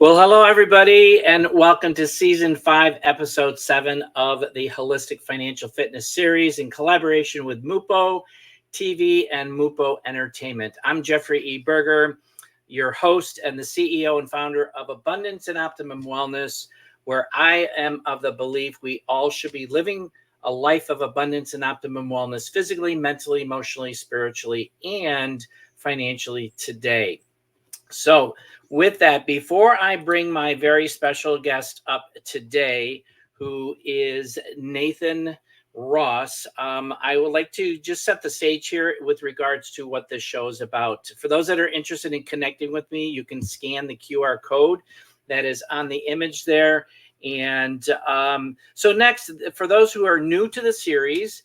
Well, hello, everybody, and welcome to Season 5, Episode 7 of the Holistic Financial Fitness Series in collaboration with Mupo TV and Mupo Entertainment. I'm Jeffrey E. Berger, your host and the CEO and founder of Abundance and Optimum Wellness, where I am of the belief we all should be living a life of abundance and optimum wellness physically, mentally, emotionally, spiritually, and financially today. So with that, before I bring my very special guest up today, who is Nathan Ross, I would like to just set the stage here with regards to what this show is about. For those that are interested in connecting with me, you can scan the QR code that is on the image there. And so next, for those who are new to the series,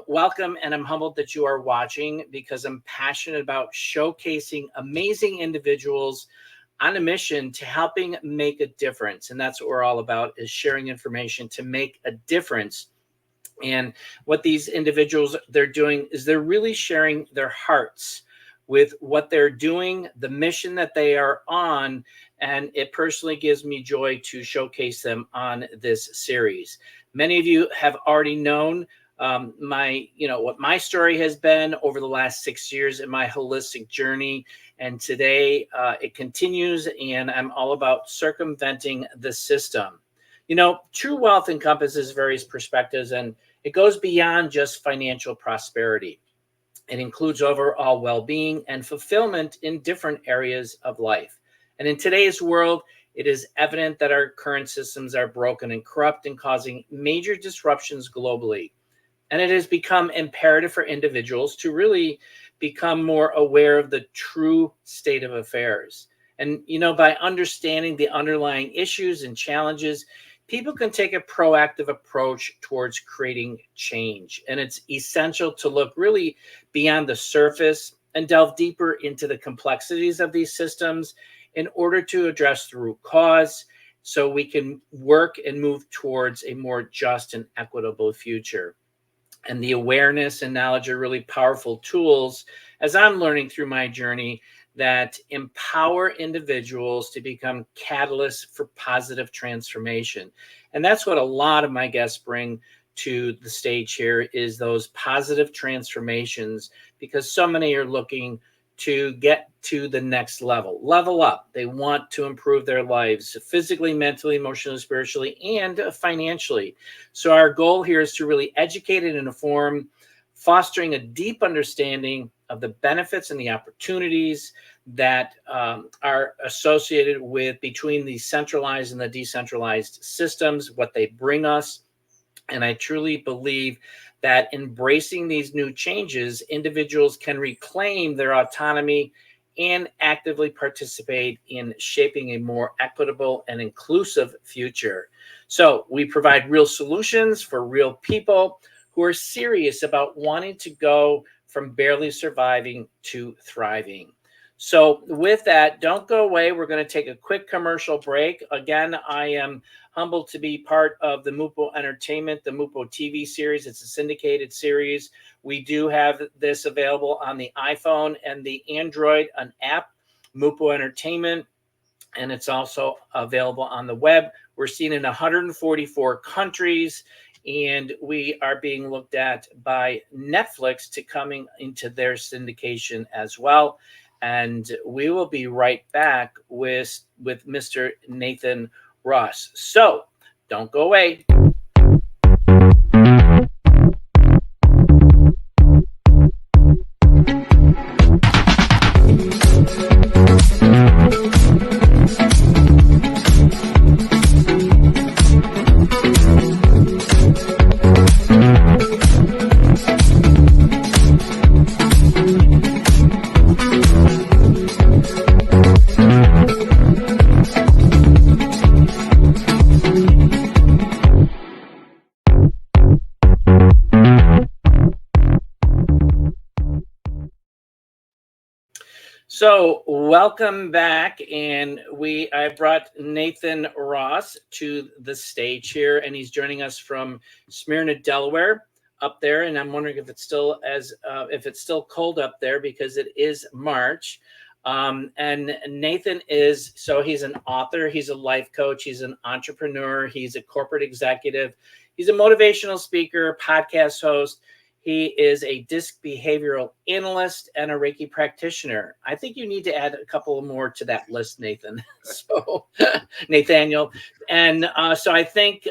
welcome, and I'm humbled that you are watching because I'm passionate about showcasing amazing individuals on a mission to helping make a difference. And that's what we're all about, is sharing information to make a difference. And what these individuals, they're doing is they're really sharing their hearts with what they're doing, the mission that they are on, and it personally gives me joy to showcase them on this series. Many of you have already known what my story has been over the last 6 years in my holistic journey. And today it continues, and I'm all about circumventing the system. You know, true wealth encompasses various perspectives, and it goes beyond just financial prosperity. It includes overall well-being and fulfillment in different areas of life. And in today's world, it is evident that our current systems are broken and corrupt and causing major disruptions globally. And it has become imperative for individuals to really become more aware of the true state of affairs. And, you know, by understanding the underlying issues and challenges, people can take a proactive approach towards creating change. And it's essential to look really beyond the surface and delve deeper into the complexities of these systems in order to address the root cause, so we can work and move towards a more just and equitable future. And the awareness and knowledge are really powerful tools, as I'm learning through my journey, that empower individuals to become catalysts for positive transformation. And that's what a lot of my guests bring to the stage here, is those positive transformations, because so many are looking to get to the next level up. They want to improve their lives physically, mentally, emotionally, spiritually, and financially. So our goal here is to really educate and inform, fostering a deep understanding of the benefits and the opportunities that are associated with between the centralized and the decentralized systems, what they bring us. And I truly believe that embracing these new changes, individuals can reclaim their autonomy and actively participate in shaping a more equitable and inclusive future. So we provide real solutions for real people who are serious about wanting to go from barely surviving to thriving. So with that, don't go away. We're going to take a quick commercial break. Again, I am humbled to be part of the Mupo Entertainment, the Mupo TV series. It's a syndicated series. We do have this available on the iPhone and the Android, an app, Mupo Entertainment, and it's also available on the web. We're seen in 144 countries, and we are being looked at by Netflix to coming into their syndication as well. And we will be right back with Mr. Nathan Ross. So don't go away. So welcome back, and I brought Nathan Ross to the stage here, and he's joining us from Smyrna, Delaware, up there. And I'm wondering if it's still cold up there, because it is March. And Nathan he's an author, he's a life coach, he's an entrepreneur, he's a corporate executive, he's a motivational speaker, podcast host. He is a disc behavioral analyst and a Reiki practitioner. I think you need to add a couple more to that list, Nathan. So, Nathaniel. And so I think,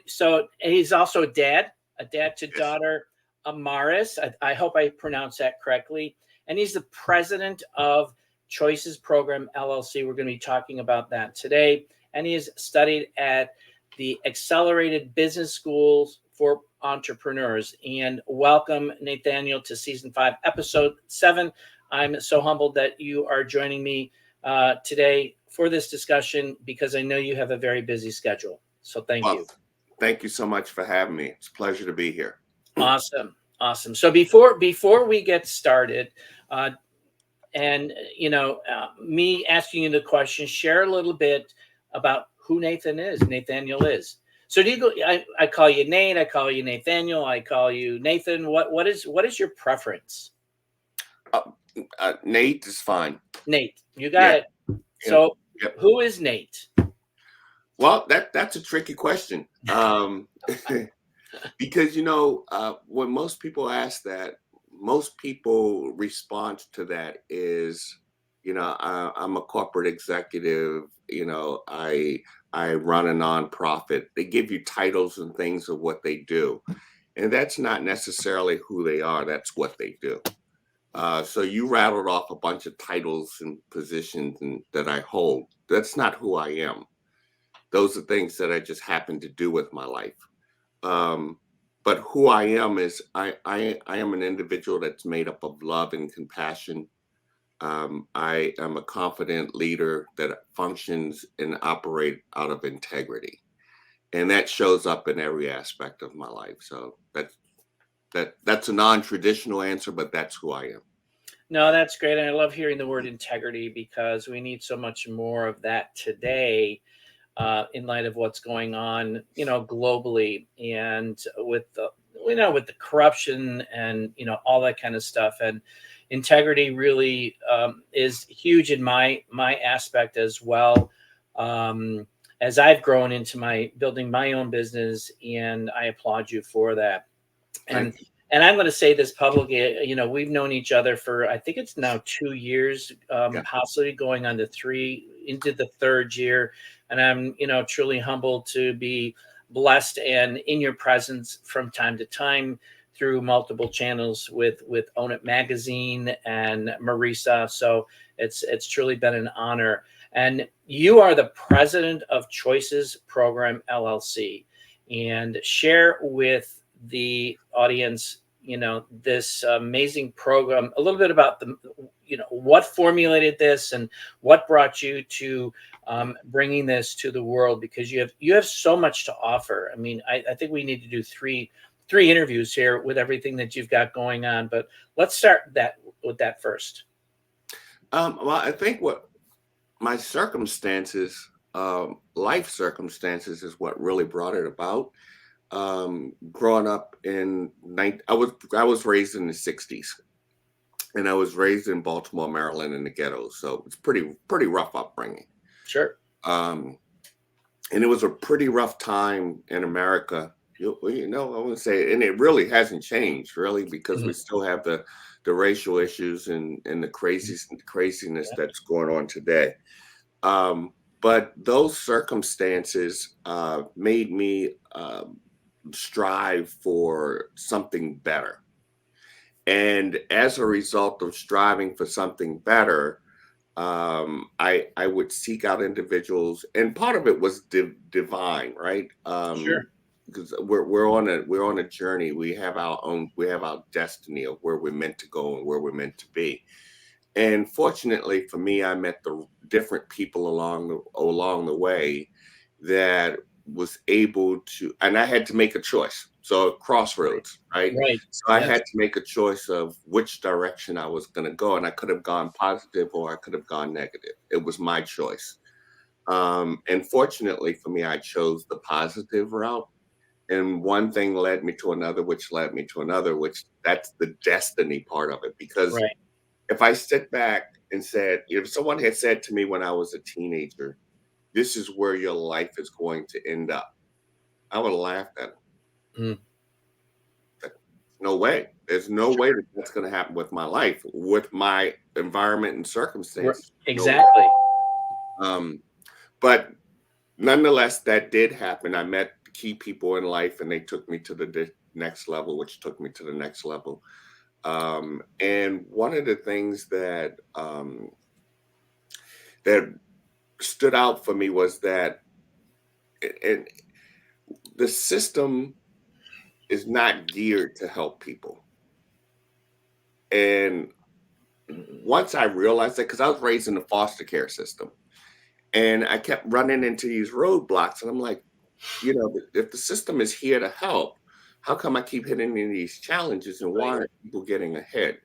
so he's also a dad to daughter Amaris. I hope I pronounced that correctly. And he's the president of Choices Program LLC. We're going to be talking about that today. And he has studied at the Accelerated Business Schools for Entrepreneurs. And welcome, Nathaniel, to Season 5, Episode 7. I'm so humbled that you are joining me today for this discussion because I know you have a very busy schedule. So thank you. Thank you so much for having me. It's a pleasure to be here. Awesome. So before we get started, me asking you the question, share a little bit about who Nathaniel is. So do you go? I call you Nate. I call you Nathaniel. I call you Nathan. What is your preference? Nate is fine. Nate, you got it. So who is Nate? Well, that's a tricky question. Because, when most people ask that, most people respond to that is, I'm a corporate executive, I run a nonprofit. They give you titles and things of what they do. And that's not necessarily who they are. That's what they do. So you rattled off a bunch of titles and positions that I hold. That's not who I am. Those are things that I just happen to do with my life. But who I am is I am an individual that's made up of love and compassion. I am a confident leader that functions and operate out of integrity. And that shows up in every aspect of my life. So that's a non-traditional answer, but that's who I am. No, that's great. And I love hearing the word integrity because we need so much more of that today. In light of what's going on, globally, and with the corruption and all that kind of stuff, and integrity really is huge in my aspect as well. As I've grown into building my own business, and I applaud you for that. And I'm going to say this publicly. We've known each other for, I think it's now 2 years, possibly going on to 3 into the 3rd year. And I'm, truly humbled to be blessed and in your presence from time to time through multiple channels with Own It Magazine and Marisa. So it's truly been an honor. And you are the president of Choices Program LLC. And share with the audience, this amazing program, a little bit about what formulated this and what brought you to bringing this to the world, because you have so much to offer. I mean, I think we need to do three interviews here with everything that you've got going on, but let's start with that first. Well, I think what my circumstances, life circumstances, is what really brought it about. Growing up I was raised in the 60s, and I was raised in Baltimore, Maryland, in the ghettos. So it's pretty rough upbringing. Sure. And it was a pretty rough time in America. I want to say, and it really hasn't changed, really, because we still have the racial issues and the craziness that's going on today. But those circumstances made me strive for something better. And as a result of striving for something better, I would seek out individuals, and part of it was divine, right? Sure. Because we're on a journey. We have our destiny of where we're meant to go and where we're meant to be. And fortunately for me, I met the different people along the way that was able to, and I had to make a choice. So crossroads, right? So I had to make a choice of which direction I was going to go, and I could have gone positive or I could have gone negative. It was my choice. And fortunately for me, I chose the positive route. And one thing led me to another, which led me to another, which that's the destiny part of it. Because if I sit back and said, if someone had said to me when I was a teenager, this is where your life is going to end up, I would have laughed at Mm. it. No way. There's no way that that's going to happen with my life, with my environment and circumstances. No way. Exactly. Um, but nonetheless, that did happen. I met key people in life, and they took me to the next level, which took me to the next level. And one of the things that stood out for me was that and the system is not geared to help people. And once I realized that, because I was raised in the foster care system, and I kept running into these roadblocks, and I'm like, if the system is here to help, how come I keep hitting into these challenges, and why Right. aren't people getting ahead?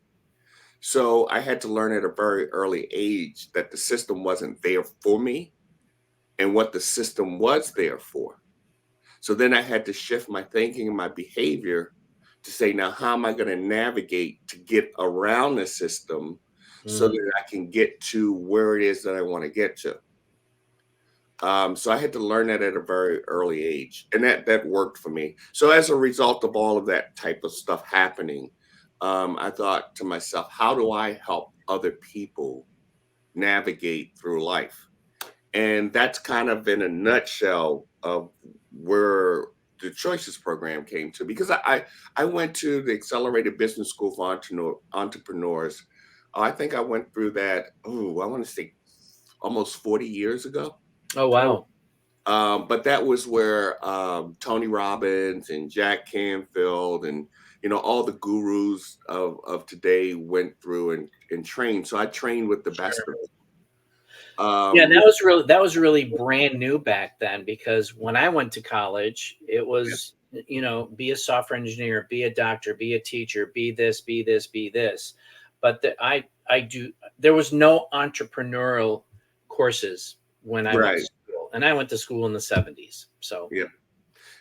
So I had to learn at a very early age that the system wasn't there for me and what the system was there for. So then I had to shift my thinking and my behavior to say, now, how am I going to navigate to get around the system so Mm. that I can get to where it is that I want to get to? So I had to learn that at a very early age, and that worked for me. So as a result of all of that type of stuff happening, I thought to myself, how do I help other people navigate through life? And that's kind of in a nutshell of where the Choices program came to, because I went to the Accelerated Business School for Entrepreneurs. I think I went through that, I want to say almost 40 years ago. Oh, So, wow. but that was where Tony Robbins and Jack Canfield and all the gurus of today went through and trained. So I trained with the best Sure. of them. Yeah, Um, that was really brand new back then, because when I went to college, it yeah, was, be a software engineer, be a doctor, be a teacher, be this, be this, be this. But there was no entrepreneurial courses when I went to right. school, and I went to school in the 70s. So Yeah.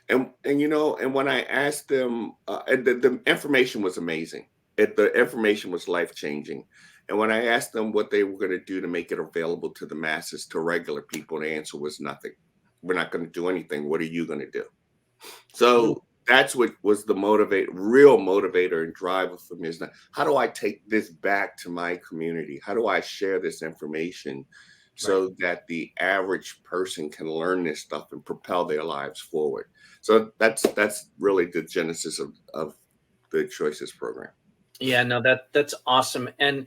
And when I asked them, and the information was amazing. The information was life changing. And when I asked them what they were going to do to make it available to the masses, to regular people, the answer was nothing. We're not going to do anything. What are you going to do? mm, So that's what was the real motivator and driver for me, is that how do I take this back to my community? How do I share this information right. so that the average person can learn this stuff and propel their lives forward? So that's really the genesis of the Choices program. Yeah, no, that's awesome. And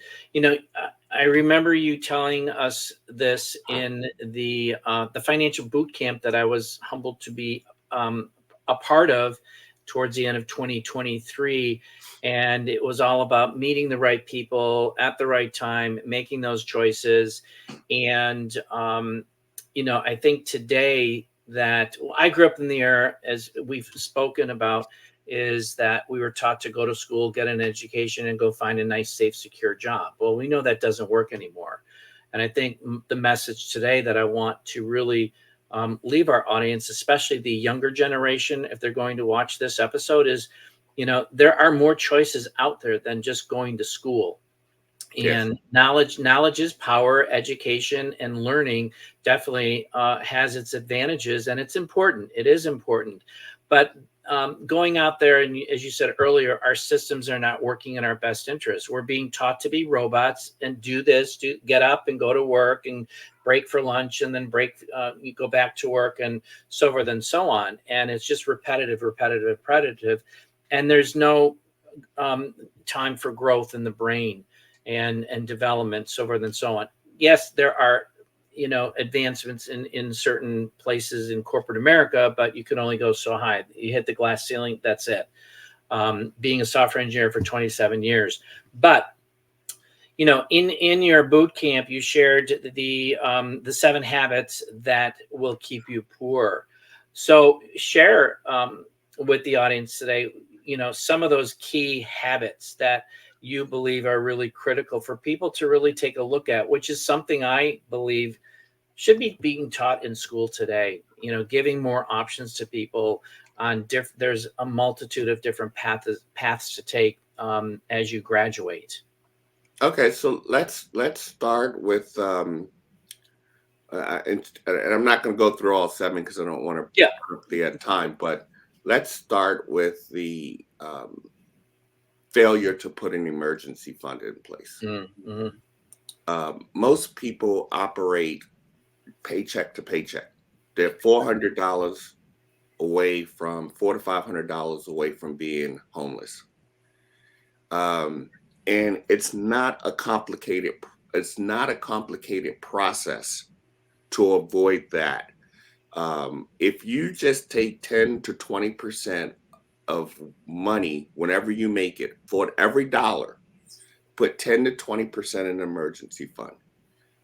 I remember you telling us this in the financial boot camp that I was humbled to be a part of towards the end of 2023. And it was all about meeting the right people at the right time, making those choices. And I think today that I grew up in the era, as we've spoken about, is that we were taught to go to school, get an education, and go find a nice, safe, secure job. Well, we know that doesn't work anymore. And I think the message today that I want to really leave our audience, especially the younger generation, if they're going to watch this episode, is there are more choices out there than just going to school. Yes. And knowledge is power. Education and learning definitely has its advantages, and it's important. It is important. But going out there, and as you said earlier, our systems are not working in our best interest. We're being taught to be robots and do this, get up and go to work and break for lunch, and then you go back to work, and so forth and so on. And it's just repetitive, repetitive, repetitive. And there's no time for growth in the brain and development, so forth and so on. Yes, there are advancements in certain places in corporate America, but you can only go so high. You hit the glass ceiling, that's it. Being a software engineer for 27 years, but in your boot camp, you shared the 7 habits that will keep you poor. So share with the audience today, some of those key habits that you believe are really critical for people to really take a look at, which is something I believe should be being taught in school today. Giving more options to people on there's a multitude of different paths to take as you graduate. Okay, so let's start with and I'm not going to go through all seven because I don't want to Yeah. the time, but let's start with the failure to put an emergency fund in place. Mm-hmm. Most people operate paycheck to paycheck. They're $400 away from $400 to $500 away from being homeless. And it's not a complicated process to avoid that. If you just take 10 to 20% of money whenever you make it, for every dollar, put 10 to 20% in an emergency fund.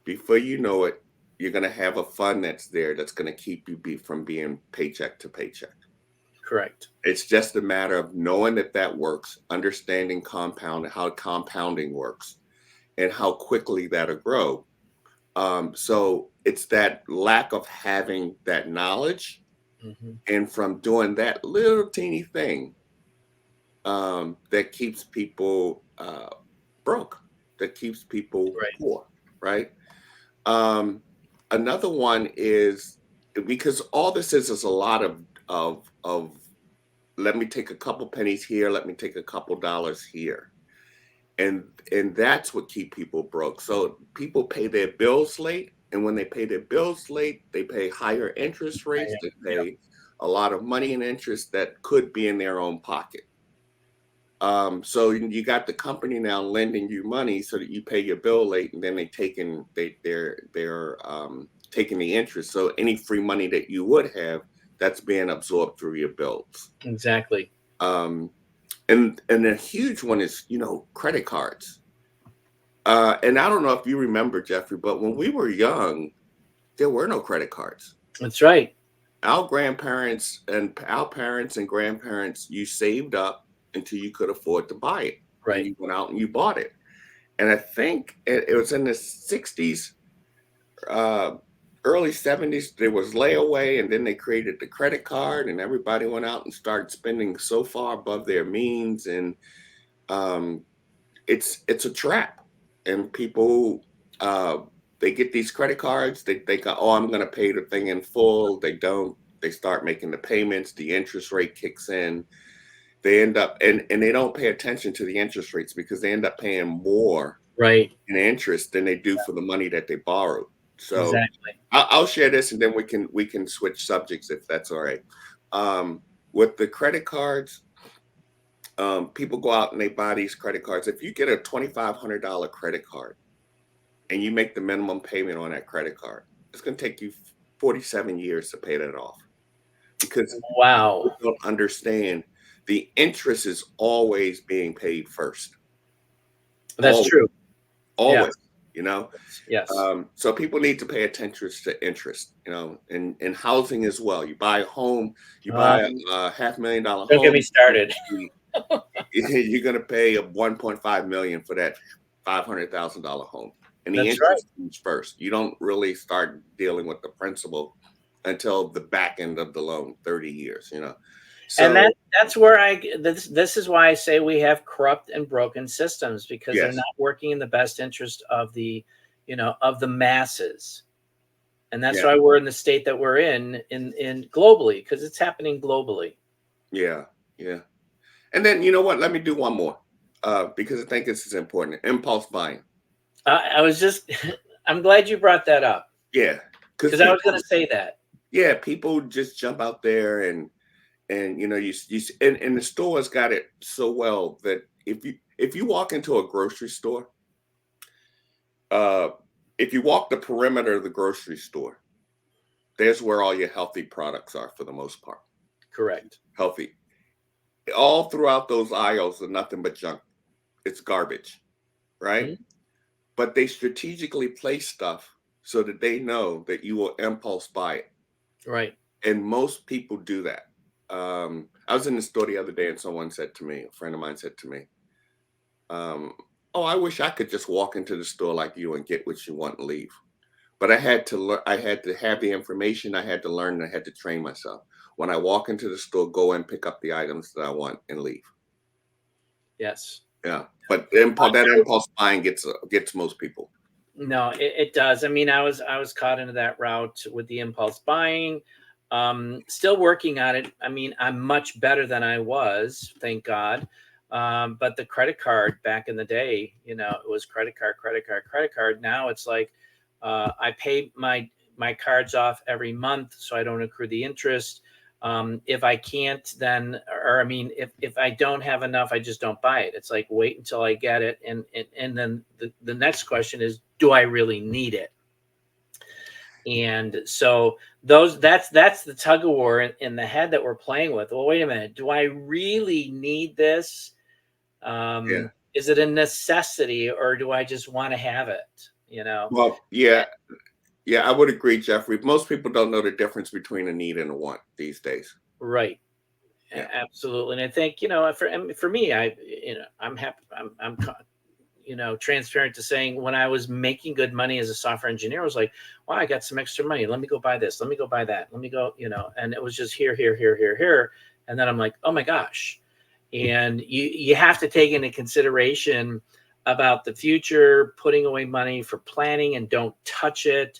Before you know it, you're going to have a fund that's there that's going to keep you from being paycheck to paycheck. Correct. It's just a matter of knowing that that works, understanding how compounding works, and how quickly that'll grow. So it's that lack of having that knowledge, Mm-hmm. and from doing that little teeny thing, that keeps people broke, that keeps people Right. poor, right? Um, Another one is because all this is a lot of let me take a couple pennies here, let me take a couple dollars here. And that's what keep people broke. So people pay their bills late, and when they pay their bills late, they pay higher interest rates, they Yeah. pay a lot of money in interest that could be in their own pocket. So you got the company now lending you money so that you pay your bill late, and then they're taking the interest. So any free money that you would have, that's being absorbed through your bills. Exactly. Um, and a huge one is, credit cards. And I don't know if you remember, Jeffrey, but when we were young, there were no credit cards. That's right. Our grandparents and our parents and grandparents, you saved up until you could afford to buy it. And Right. you went out and you bought it. And I think it was in the 60s, uh, early 70s, there was layaway, and then they created the credit card, and everybody went out and started spending so far above their means. And um, it's a trap. And people, uh, they get these credit cards, they go, oh, I'm going to pay the thing in full. They don't. They start making the payments, the interest rate kicks in. They end up, and they don't pay attention to the interest rates because they end up paying more Right. in interest than they do for the money that they borrowed. So Exactly. I'll share this, and then we can switch subjects if that's all right. With the credit cards, people go out and they buy these credit cards. If you get a $2,500 credit card and you make the minimum payment on that credit card, it's going to take you 47 years to pay that off, because Wow. people don't understand the interest is always being paid first. That's Always, true. Yeah. always, you know. Yes. So people need to pay attention to interest, and housing as well. You buy a home, you buy a $500,000 Don't get home, me started. you're going to pay a 1.5 million for that $500,000 home, and the That's right. interest comes first. You don't really start dealing with the principal until the back end of the loan, 30 years. And So that's where this is why I say we have corrupt and broken systems, because they're yes, not working in the best interest of of the masses. And that's yeah, why we're in the state that we're in globally, because it's happening globally. yeah, yeah. And then you know what? Let me do one more, because I think this is important. Impulse buying. I was just, I'm glad you brought that up, Yeah, because because I was going to say that. people just jump out there, and and the stores got it so well that if you walk into a grocery store, uh, if you walk the perimeter of the grocery store, there's where all your healthy products are for the most part. Correct. Healthy. All throughout those aisles are nothing but junk. It's garbage, right? Mhm. But they strategically place stuff so that they know that you will impulse buy it. Right. And most people do that. I was in the store the other day, and a friend of mine said to me, um, "Oh, I wish I could just walk into the store like you and get what you want and leave." But I had to learn. I had to have the information. I had to learn. And I had to train myself. When I walk into the store, go and pick up the items that I want and leave. Yes. Yeah. But that impulse buying gets most people. No, it does. I mean, I was caught into that route with the impulse buying. Still working on it. I mean, I'm much better than I was, thank God. But the credit card back in the day, it was credit card, credit card, credit card. Now it's like I pay my cards off every month, so I don't accrue the interest. If I can't, then, or I mean, if I don't have enough, I just don't buy it. It's like, wait until I get it. And then the next question is, do I really need it? And so that's the tug of war in the head that we're playing with. Well, wait a minute. Do I really need this? Yeah. Is it a necessity, or do I just want to have it? Well, yeah. Yeah, I would agree, Jeffrey. Most people don't know the difference between a need and a want these days. Right. Yeah. Absolutely. And I think, for me, I'm happy. I'm transparent to saying, when I was making good money as a software engineer, I was like, wow, I got some extra money. Let me go buy this. Let me go buy that. Let me go, and it was just here, here, here, here, here. And then I'm like, oh my gosh. And you have to take into consideration about the future, putting away money for planning, and don't touch it.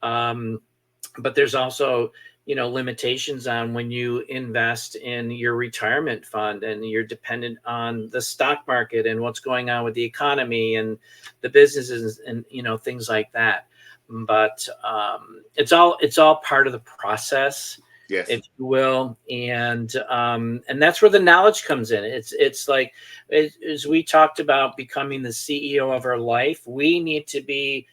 But there's also, limitations on when you invest in your retirement fund, and you're dependent on the stock market and what's going on with the economy and the businesses and, things like that. But it's all part of the process. Yes. If you will. And that's where the knowledge comes in. It's like, as we talked about becoming the CEO of our life, we need to be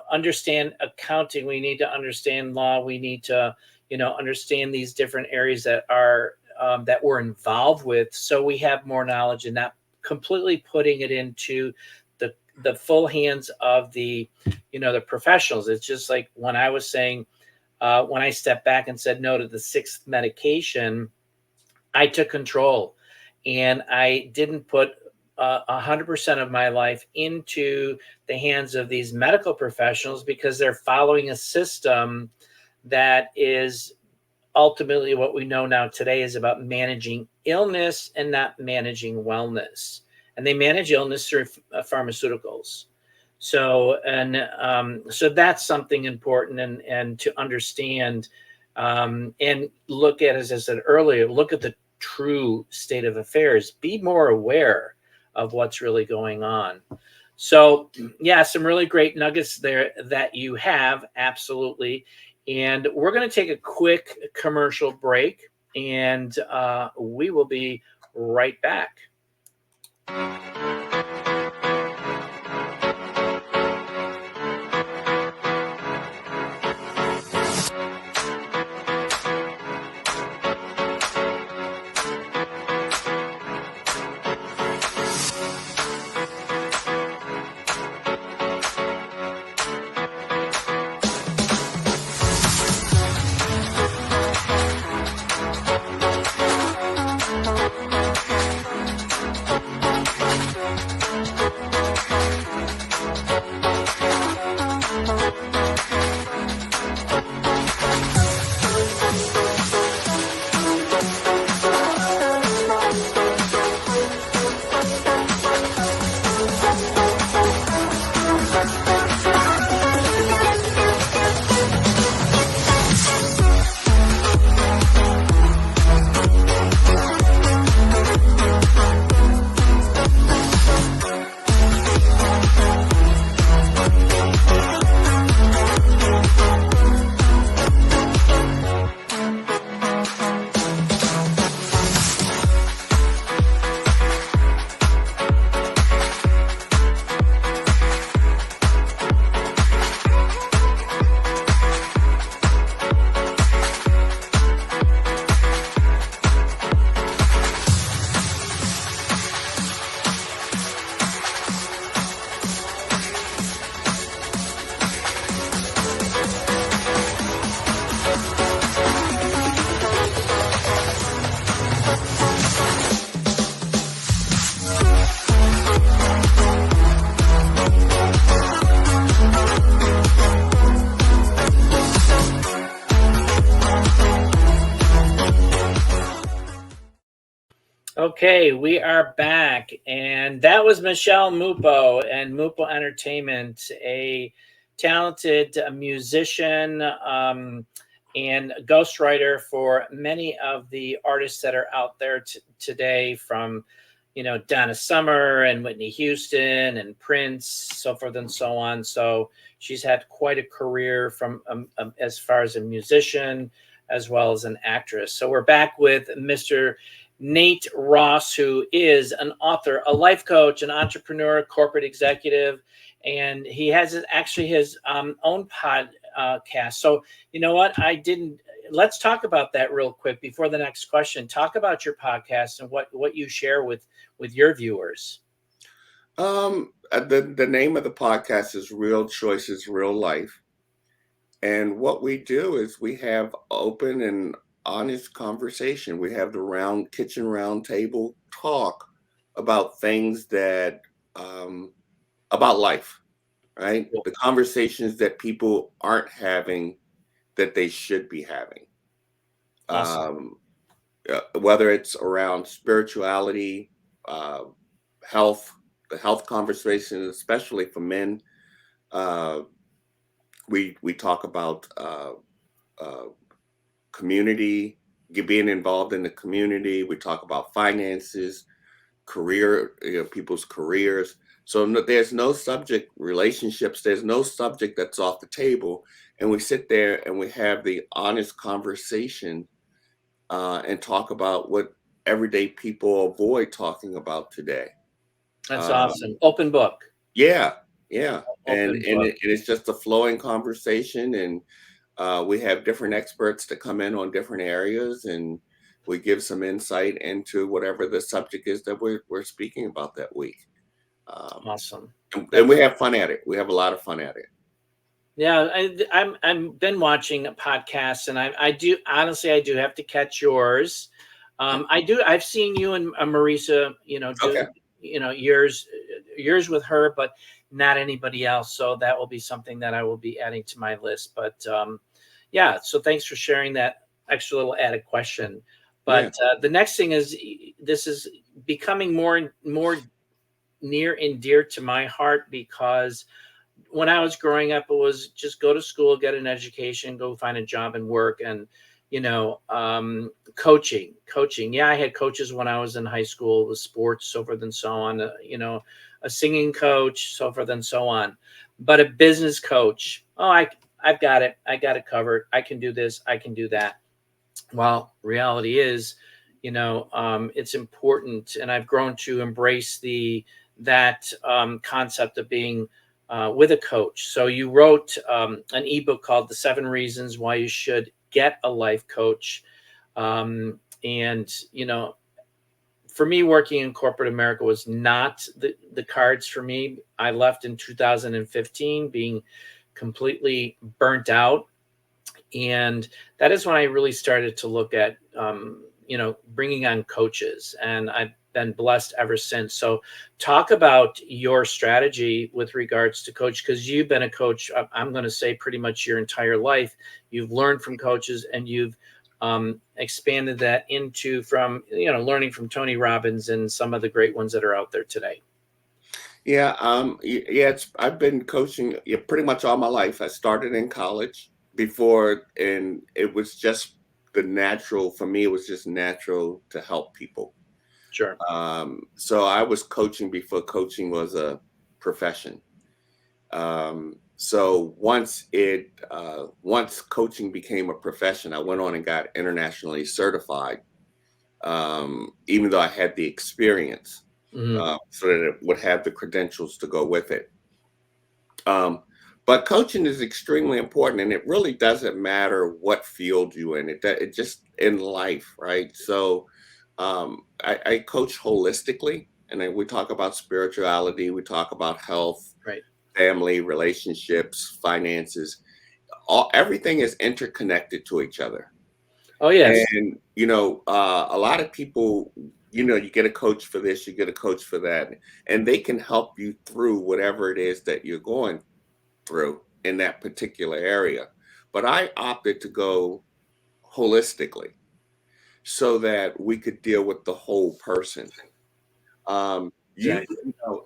understand accounting. We need to understand law. We need to, understand these different areas that we're involved with. So we have more knowledge, and not completely putting it into the full hands of the professionals. It's just like when I was saying, when I stepped back and said no to the 6th medication, I took control, and I didn't put 100% of my life into the hands of these medical professionals, because they're following a system that is ultimately, what we know now today, is about managing illness and not managing wellness. And they manage illness through pharmaceuticals. So, so that's something important and to understand, and look at, as I said earlier, look at the true state of affairs. Be more aware of what's really going on. So, yeah, some really great nuggets there that you have. Absolutely. And we're going to take a quick commercial break, and we will be right back. Okay, we are back, and that was Michelle Mupo and Mupo Entertainment, a talented musician and ghostwriter for many of the artists that are out there today, from Donna Summer and Whitney Houston and Prince, so forth and so on. So she's had quite a career from as far as a musician as well as an actress. So we're back with Mr. Nate Ross, who is an author, a life coach, an entrepreneur, corporate executive, and he has actually his own podcast. So you know what? Let's talk about that real quick before the next question. Talk about your podcast and what you share with your viewers. The name of the podcast is Real Choices, Real Life. And what we do is we have open and honest conversation. We have the kitchen round table talk about things about life, right? Cool. The conversations that people aren't having that they should be having. Awesome. Whether it's around spirituality, uh, health, the health conversation, especially for men. Uh, we talk about uh, community, being involved in the community. We talk about finances, people's careers. So there's no subject, relationships. There's no subject that's off the table, and we sit there and we have the honest conversation and talk about what everyday people avoid talking about today. That's Um, awesome. Open book. yeah, yeah, and Open book. it's just a flowing conversation, and we have different experts that come in on different areas, and we give some insight into whatever the subject is that we're speaking about that week. Um, Awesome. and we have fun at it. We have a lot of fun at it. Yeah, I'm been watching podcasts, and I do honestly, I do have to catch yours. I've seen you and Marisa, Okay. do yours with her, but not anybody else. So that will be something that I will be adding to my list. But yeah, so thanks for sharing that extra little added question. Yeah. But the next thing is, this is becoming more and more near and dear to my heart, because when I was growing up, it was just go to school, get an education, go find a job and work. And, coaching. Yeah, I had coaches when I was in high school with sports, so forth and so on, a singing coach, so forth and so on. But a business coach, I've got it. I got it covered. I can do this. I can do that. Well, reality is, it's important. And I've grown to embrace that concept of being with a coach. So you wrote an ebook called The 7 Reasons Why You Should Get a Life Coach. And, for me, working in corporate America was not the cards for me. I left in 2015 being completely burnt out. And that is when I really started to look at, bringing on coaches. And I've been blessed ever since. So talk about your strategy with regards to coach, because you've been a coach, I'm going to say, pretty much your entire life. You've learned from coaches, and you've expanded that from learning from Tony Robbins and some of the great ones that are out there today. Yeah. I've been coaching pretty much all my life. I started in college before, and it was just for me, it was just natural to help people. Sure. So I was coaching before coaching was a profession. So once coaching became a profession, I went on and got internationally certified, even though I had the experience, Mhm. so that it would have the credentials to go with it. But coaching is extremely important, and it really doesn't matter what field you're in. It just in life, right? So I coach holistically, and then we talk about spirituality, we talk about health, Right. family, relationships, finances. Everything is interconnected to each other. Oh, yes. And a lot of people, you get a coach for this, you get a coach for that, and they can help you through whatever it is that you're going through in that particular area. But I opted to go holistically. so that we could deal with the whole person. Exactly.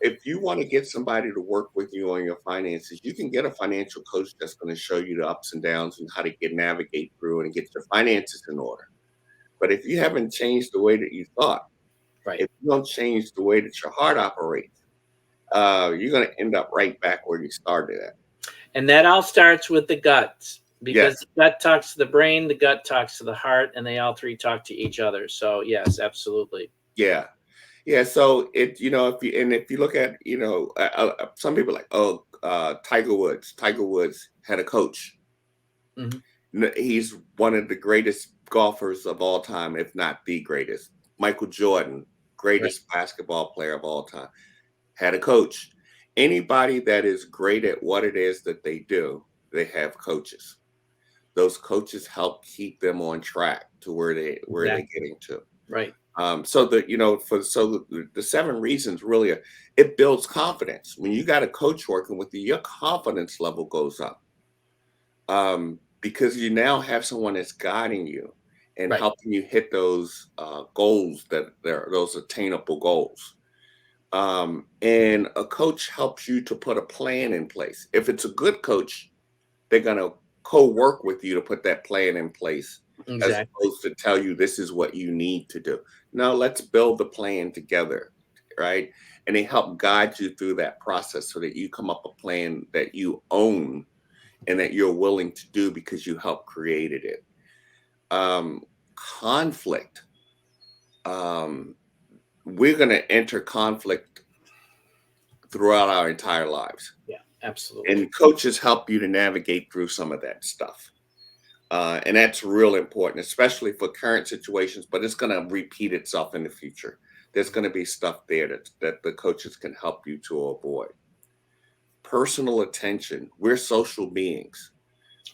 If you want to get somebody to work with you on your finances, you can get a financial coach that's going to show you the ups and downs and how to navigate through and get your finances in order. But if you haven't changed the way that you thought, Right. if you don't change the way that your heart operates, you're going to end up right back where you started at. And that all starts with the gut, because Yes. the gut talks to the brain, the gut talks to the heart, and they all three talk to each other. So yes, absolutely. Yeah. Yeah. So if you look at, some people are like, oh, Tiger Woods had a coach. Mhm. He's one of the greatest golfers of all time, if not the greatest. Michael Jordan, Right. greatest basketball player of all time, had a coach. Anybody that is great at what it is that they do, they have coaches. Those coaches help keep them on track to where they're Exactly. getting to. Right. So that the 7 reasons really it builds confidence. When you got a coach working with you, your confidence level goes up, because you now have someone that's guiding you and Right. helping you hit those goals, that they're those attainable goals. And a coach helps you to put a plan in place. If it's a good coach, they're gonna co-work with you to put that plan in place, as Exactly. opposed to tell you this is what you need to do. No, let's build the plan together, right? And they help guide you through that process so that you come up a plan that you own and that you're willing to do because you helped created it. Conflict. Um, we're going to enter conflict throughout our entire lives, Yeah, absolutely. and coaches help you to navigate through some of that stuff. And that's real important, especially for current situations, but it's going to repeat itself in the future. There's going to be stuff there that the coaches can help you to avoid. Personal attention. We're social beings.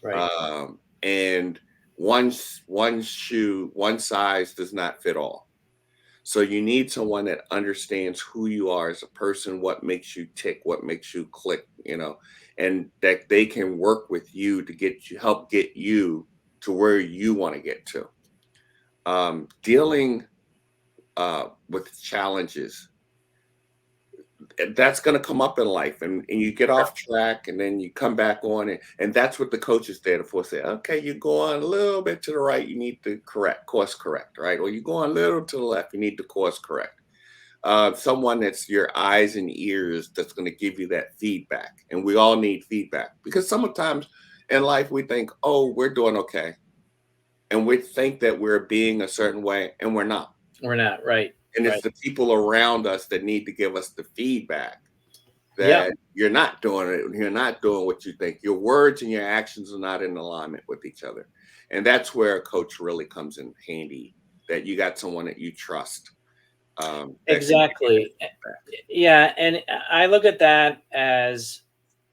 Right. And one size does not fit all. So you need someone that understands who you are as a person, what makes you tick, what makes you click, and that they can work with you to help get you to where you want to get to. Dealing with challenges, that's going to come up in life, and you get off track and then you come back on it, and that's what the coach is there for. Say, okay, you're going a little bit to the right, you need to course correct, right? Or you're going a little to the left, you need to course correct. Someone that's your eyes and ears, that's going to give you that feedback, and we all need feedback, because sometimes in life we think, oh, we're doing okay, and we think that we're being a certain way, and we're not. We're not. Right. And it's Right. the people around us that need to give us the feedback Yep. that you're not doing it. You're not doing what you think. Your words and your actions are not in alignment with each other. And that's where a coach really comes in handy, that you got someone that you trust. That can give you that Exactly. feedback. Yeah, and I look at that as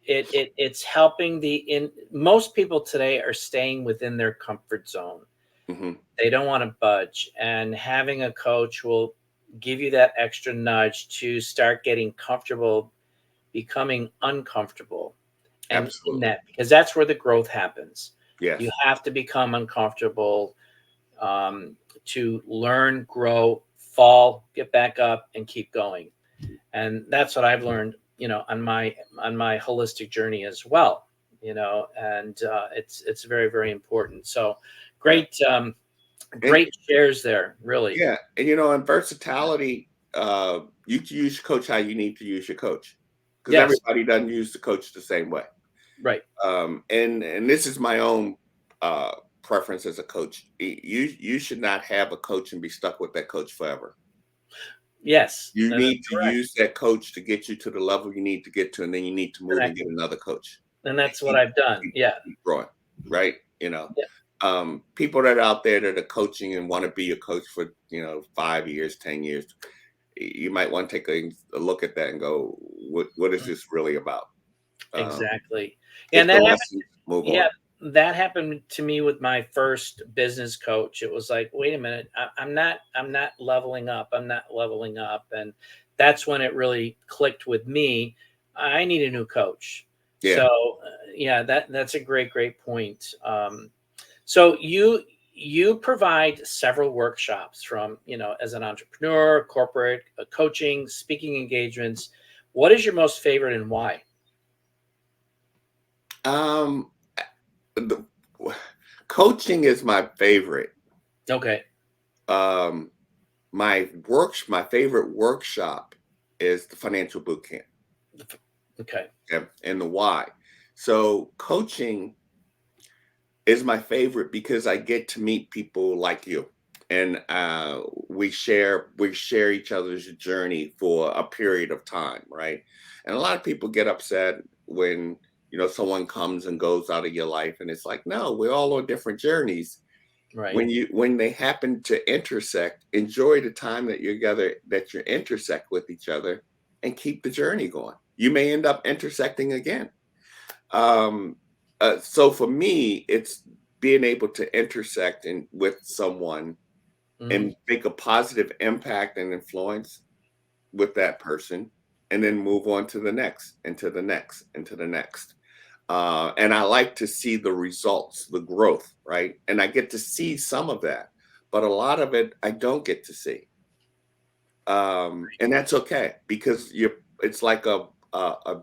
it's helping most people today are staying within their comfort zone. Mhm. They don't want to budge, and having a coach will give you that extra nudge to start getting comfortable, becoming uncomfortable, and in Absolutely. that, because that's where the growth happens. You Yes. have to become uncomfortable, to learn, grow, fall, get back up, and keep going. And that's what I've learned, on my holistic journey as well. And it's very, very important. So Yeah. great, And great shares there, really. yeah, and in versatility, you can use your coach how you need to use your coach, because Yes, everybody doesn't use the coach the same way. right. And this is my own uh, preference as a coach. You should not have a coach and be stuck with that coach forever. Yes, You and that's need to correct. use that coach to get you to the level you need to get to, and then you need to move And, and get another coach and that's what I've done. Yeah. keep growing, right? Yeah. People that are out there that are coaching and want to be a coach for 5 years, 10 years, you might want to take a look at that and go, what is this really about? Um, Exactly. Yeah, get and the that happened. lessons, move Yeah, on. that happened to me with my first business coach. It was like, wait a minute, I'm not leveling up. I'm not leveling up, and that's when it really clicked with me. I need a new coach. Yeah. So, yeah, that's a great, great point. So you provide several workshops from, as an entrepreneur, corporate, coaching, speaking engagements. What is your most favorite and why? Um, the, coaching is my favorite. Okay. Um, my favorite workshop is the financial boot camp. Okay. And the why. So coaching is my favorite because I get to meet people like you, and we share each other's journey for a period of time, right? And a lot of people get upset when someone comes and goes out of your life, and it's like, no, we're all on different journeys. Right. When they happen to intersect, enjoy the time that you intersect with each other, and keep the journey going. You may end up intersecting again. Um, so for me, it's being able to intersect with someone Mhm. and make a positive impact and influence with that person, and then move on to the next, and to the next, and to the next. And I like to see the results, the growth, right? And I get to see some of that, but a lot of it I don't get to see. And that's okay, because it's like a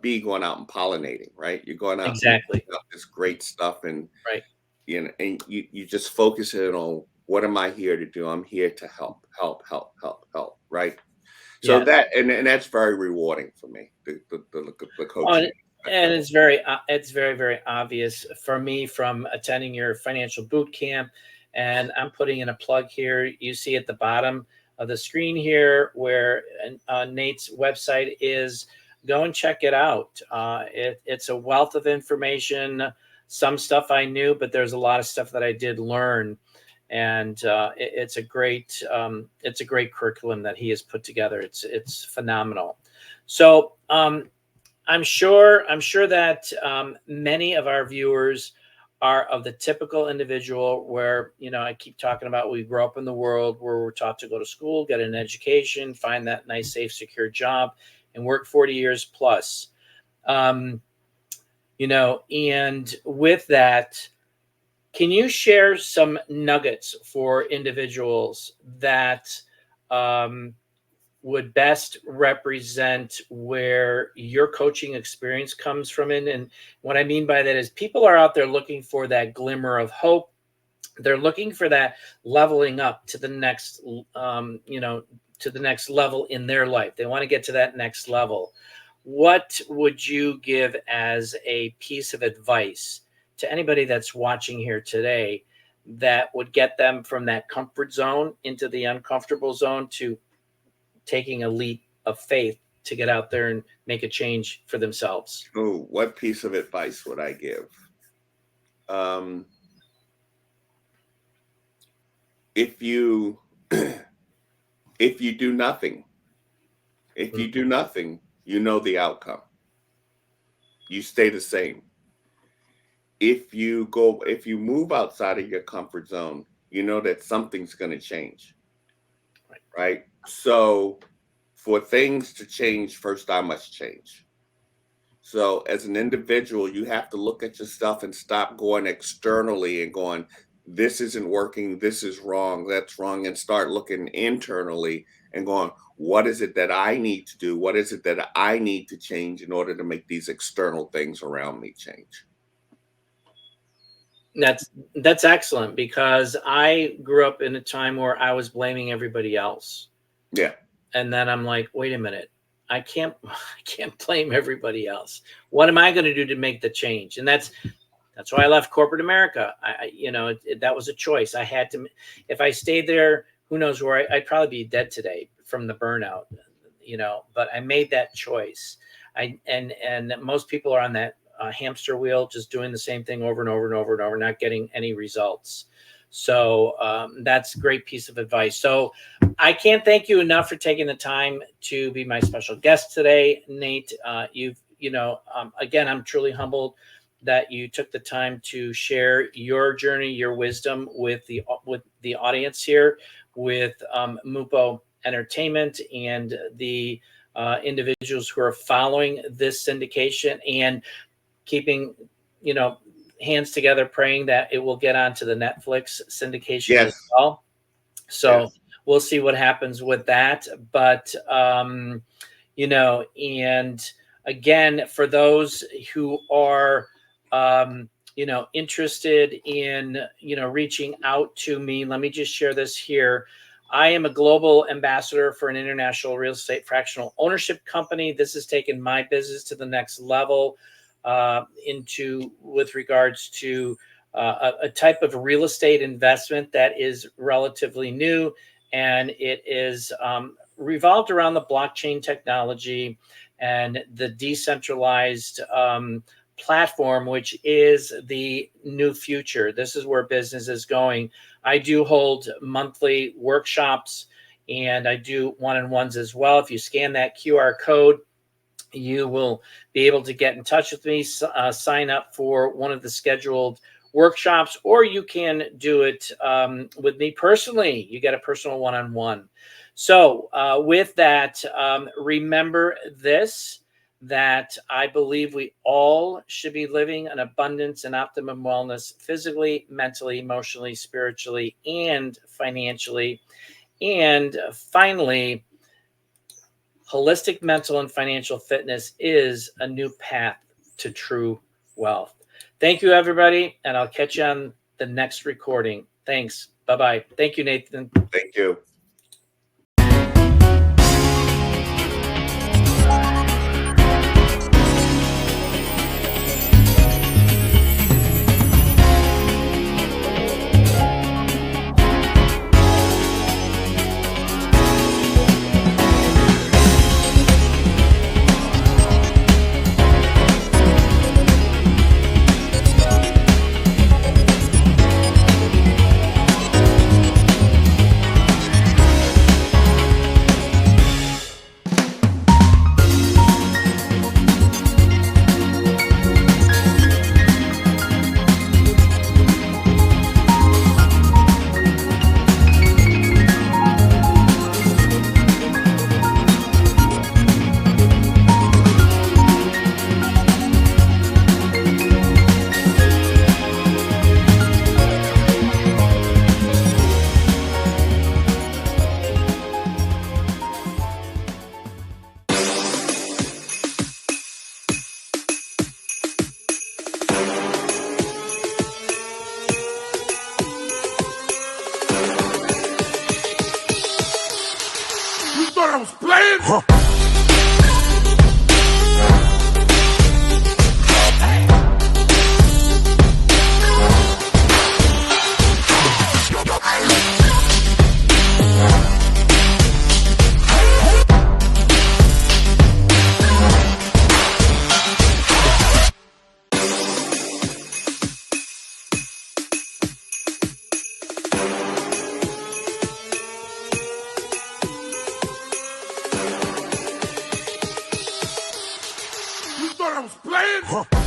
bee going out and pollinating, right? You're going out and Exactly. picking up this great stuff, and Right. and you just focus it on, what am I here to do? I'm here to help, help, help, help, help, right? So Yes. and that's very rewarding for me. The Oh, coaching. and it's very, very obvious for me from attending your financial boot camp. And I'm putting in a plug here. You see at the bottom of the screen here where Nate's website is. Go and check it out. It's a wealth of information. Some stuff I knew, but there's a lot of stuff that I did learn. And it's a great curriculum that he has put together. It's phenomenal. So I'm sure that many of our viewers are of the typical individual where, I keep talking about, we grow up in the world where we're taught to go to school, get an education, find that nice, safe, secure job, and work 40 years plus. Um, and with that, can you share some nuggets for individuals that um, would best represent where your coaching experience comes from? And what I mean by that is, people are out there looking for that glimmer of hope. They're looking for that leveling up to the next, to the next level in their life. They want to get to that next level. What would you give as a piece of advice to anybody that's watching here today that would get them from that comfort zone into the uncomfortable zone to taking a leap of faith to get out there and make a change for themselves? Oh, what piece of advice would I give? Um, if you if you do nothing, you know the outcome. You stay the same. If you move outside of your comfort zone, you know that something's going to change, Right. right? So for things to change, first I must change. So as an individual, you have to look at your stuff and stop going externally and going, this isn't working, this is wrong, that's wrong, and start looking internally and going, what is it that I need to do? What is it that I need to change in order to make these external things around me change? That's excellent, because I grew up in a time where I was blaming everybody else. Yeah. And then I'm like, wait a minute. I can't blame everybody else. What am I going to do to make the change? And that's why I left corporate America. That was a choice. I had to. If I stayed there, who knows where I'd probably be dead today from the burnout. But I made that choice. And most people are on that hamster wheel, just doing the same thing over and over and over and over, not getting any results. So that's a great piece of advice. So I can't thank you enough for taking the time to be my special guest today, Nate. Again, I'm truly humbled that you took the time to share your journey, your wisdom with the audience here, with Mupo Entertainment and the individuals who are following this syndication and keeping, hands together praying that it will get onto the Netflix syndication Yes. as well. So Yes. we'll see what happens with that. But, you know, and again, for those who are, you know, interested in, you know, reaching out to me, let me just share this here. I am a global ambassador for an international real estate fractional ownership company. This has taken my business to the next level with regards to a type of real estate investment that is relatively new, and it is revolved around the blockchain technology and the decentralized platform, which is the new future. This is where business is going. I do hold monthly workshops, and I do one-on-ones as well. If you scan that QR code, you will be able to get in touch with me, sign up for one of the scheduled workshops, or you can do it with me personally. You get a personal one-on-one. So with that, remember this, that I believe we all should be living an abundance and optimum wellness physically, mentally, emotionally, spiritually, and financially. And finally, holistic mental and financial fitness is a new path to true wealth. Thank you, everybody, and I'll catch you on the next recording. Thanks. Bye-bye. Thank you, Nathan. Thank you. thought I was playing? Huh. I was playing? Huh.